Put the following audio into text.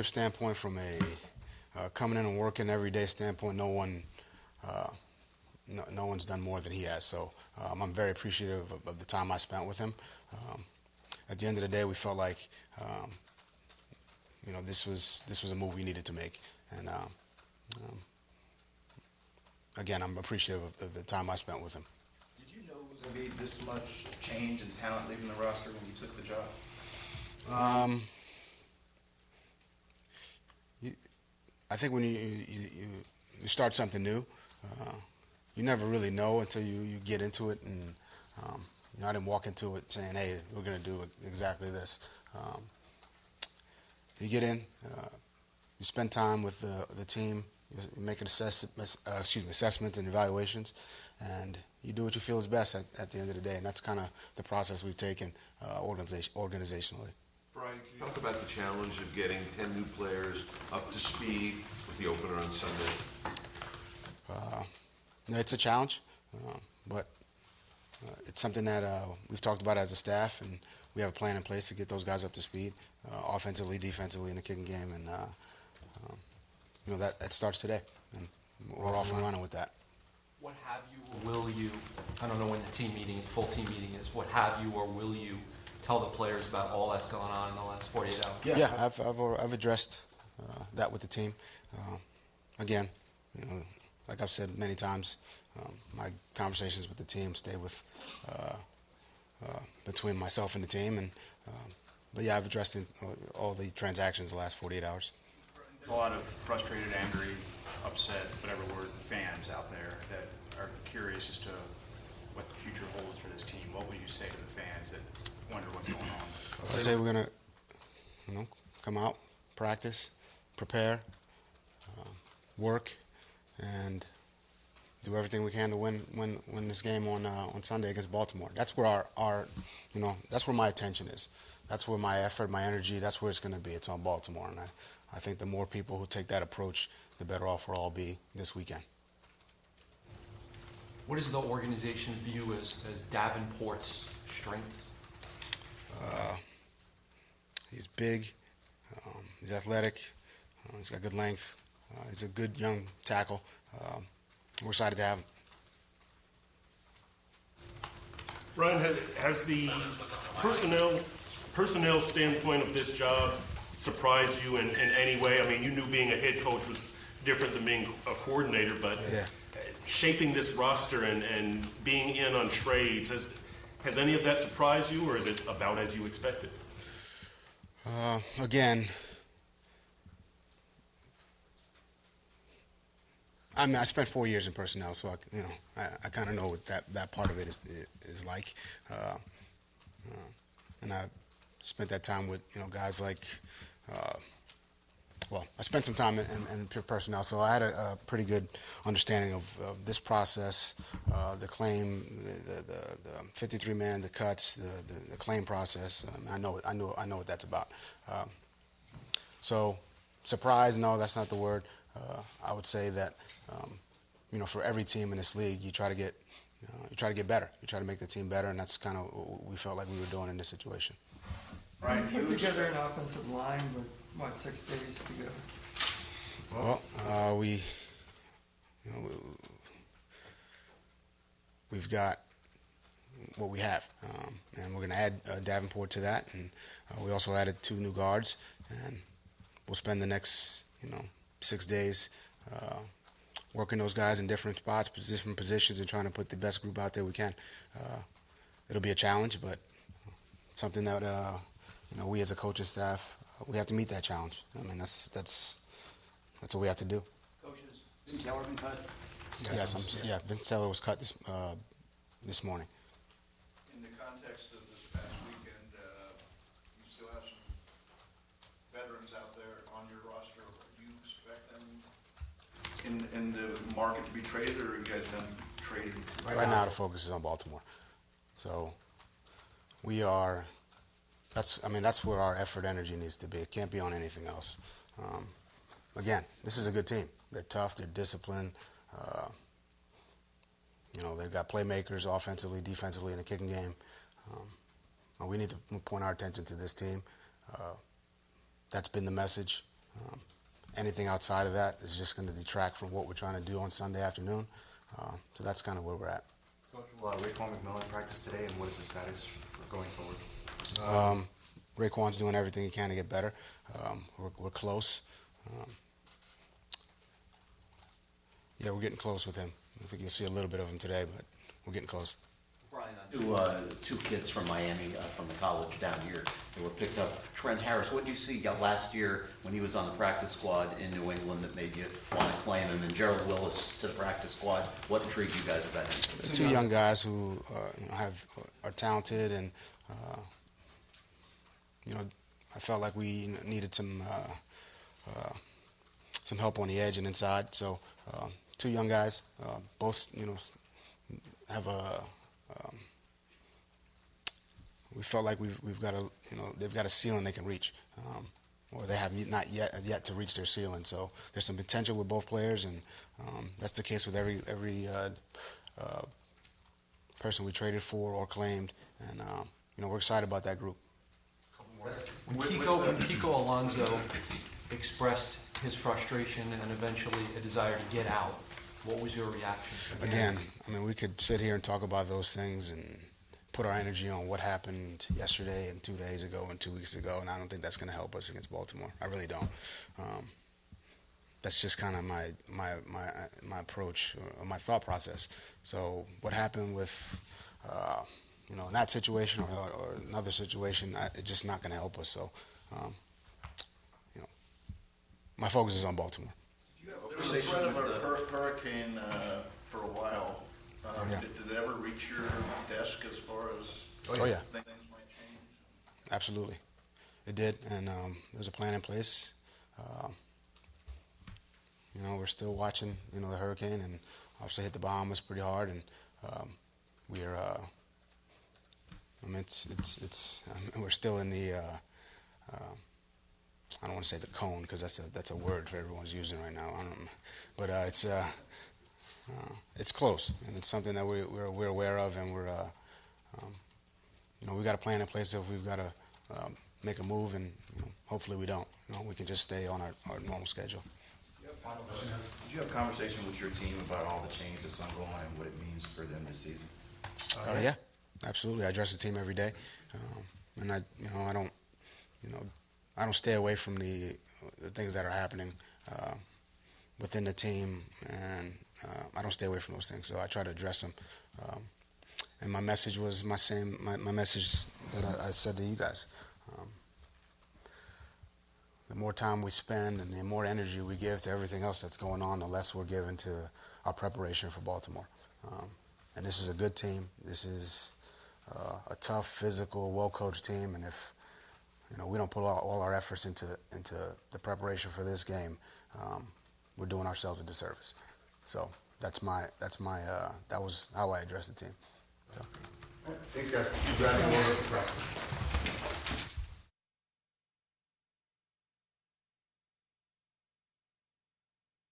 standpoint, from a coming in and working every day standpoint, uh, no one's done more than he has. So I'm very appreciative of the time I spent with him. Um, at the end of the day, we felt like um, this was a move we needed to make, and um, again, I'm appreciative of the time I spent with him. Did you know it was going to be this much change and talent leaving the roster when you took the job? I think when you start something new, you never really know until you get into it. And I didn't walk into it saying, "Hey, we're going to do exactly this." You get in, you spend time with the team, you make assessments and evaluations, and you do what you feel is best at the end of the day. And that's kind of the process we've taken organizationally. Brian, can you talk about the challenge of getting 10 new players up to speed with the opener on Sunday? It's a challenge, but it's something that we've talked about as a staff, and we have a plan in place to get those guys up to speed, offensively, defensively, in the kicking game, and that starts today, and we're off and running with that. What have you or will you, I don't know when the team meeting, the full team meeting is, what have you or will you tell the players about all that's going on in the last 48 hours? Yeah, I've addressed that with the team. Again, like I've said many times, my conversations with the team stay with between myself and the team, and but yeah, I've addressed all the transactions the last 48 hours. A lot of frustrated, angry, upset, whatever word, fans out there that are curious as to what the future holds for this team. What would you say to the fans that wonder what's going on? I'd say we're gonna, come out, practice, prepare, work, and do everything we can to win this game on Sunday against Baltimore. That's where that's where my attention is. That's where my effort, my energy, that's where it's going to be. It's on Baltimore, and I think the more people who take that approach, the better off we'll all be this weekend. What does the organization view as Davenport's strengths? He's big, he's athletic, he's got good length, he's a good young tackle. We're excited to have him. Brian, has the personnel standpoint of this job surprised you in any way? I mean, you knew being a head coach was different than being a coordinator, but Yeah. Shaping this roster and being in on trades, has any of that surprised you, or is it about as you expected? Again, I mean, I spent 4 years in personnel, so I kind of know what that part of it is like, and I spent that time with guys like. I spent some time in pure personnel, so I had a pretty good understanding of this process, the claim, the 53-man, the cuts, the claim process. I know what that's about. So, surprise? No, that's not the word. I would say that for every team in this league, you try to get better. You try to make the team better, and that's kind of what we felt like we were doing in this situation. Right. You put together an offensive line with, 6 days to go? Well, we've got what we have, and we're going to add Davenport to that, and we also added 2 new guards, and we'll spend the next 6 days working those guys in different spots, different positions, and trying to put the best group out there we can. It'll be a challenge, but something that we as a coaching staff, we have to meet that challenge. I mean, that's what we have to do. Coaches, Vince Taylor been cut? Yes, Vince Taylor was cut this morning. In the context of this past weekend, you still have some veterans out there on your roster. Do you expect them in the market to be traded, or are you guys done trading? Right now, the focus is on Baltimore. So we are. That's where our effort, energy needs to be. It can't be on anything else. Again, this is a good team. They're tough. They're disciplined. They've got playmakers offensively, defensively in the kicking game. We need to point our attention to this team. That's been the message anything outside of that is just going to detract from what we're trying to do on Sunday afternoon. So that's kind of where we're at. Coach, will Raekwon McMillan practice today, and what is the status for going forward? Raekwon's doing everything he can to get better. We're close. Yeah, we're getting close with him. I think you'll see a little bit of him today, but we're getting close. Brian, two kids from Miami, from the college down here, they were picked up. Trent Harris, what did you see last year when he was on the practice squad in New England that made you want to claim him? And Gerald Willis to the practice squad. What intrigued you guys about him? Two young guys who are talented, and I felt like we needed some help on the edge and inside. So two young guys, both have we felt like we've got they've got a ceiling they can reach, or they have not yet to reach their ceiling. So there's some potential with both players, and that's the case with every person we traded for or claimed, and we're excited about that group. When Kiko Alonso expressed his frustration and eventually a desire to get out, what was your reaction? Again, we could sit here and talk about those things and put our energy on what happened yesterday and 2 days ago and 2 weeks ago, and I don't think that's going to help us against Baltimore. I really don't. That's just kind of my approach or my thought process. So what happened with in that situation or another situation, it's just not going to help us. So my focus is on Baltimore. There was a threat of a hurricane for a while. Yeah. Did it ever reach your desk as far as Oh, yeah. things might change? Absolutely. It did, and there's a plan in place. We're still watching, the hurricane, and obviously hit the Bahamas pretty hard, and we're, we're still in the, I don't want to say the cone because that's a word for everyone's using right now. But it's close, and it's something that we're aware of, and we got a plan in place. If we've got to make a move, and hopefully we don't. We can just stay on our normal schedule. Did you have a conversation with your team about all the change that's ongoing and what it means for them this season? Yeah, absolutely. I address the team every day, and I don't stay away from the things that are happening within the team, and I don't stay away from those things. So I try to address them. And my message was my message that I said to you guys. The more time we spend and the more energy we give to everything else that's going on, the less we're giving to our preparation for Baltimore. And this is a good team. This is a tough, physical, well-coached team. And if we don't put all our efforts into the preparation for this game, we're doing ourselves a disservice. So that was how I addressed the team. So. Thanks, guys.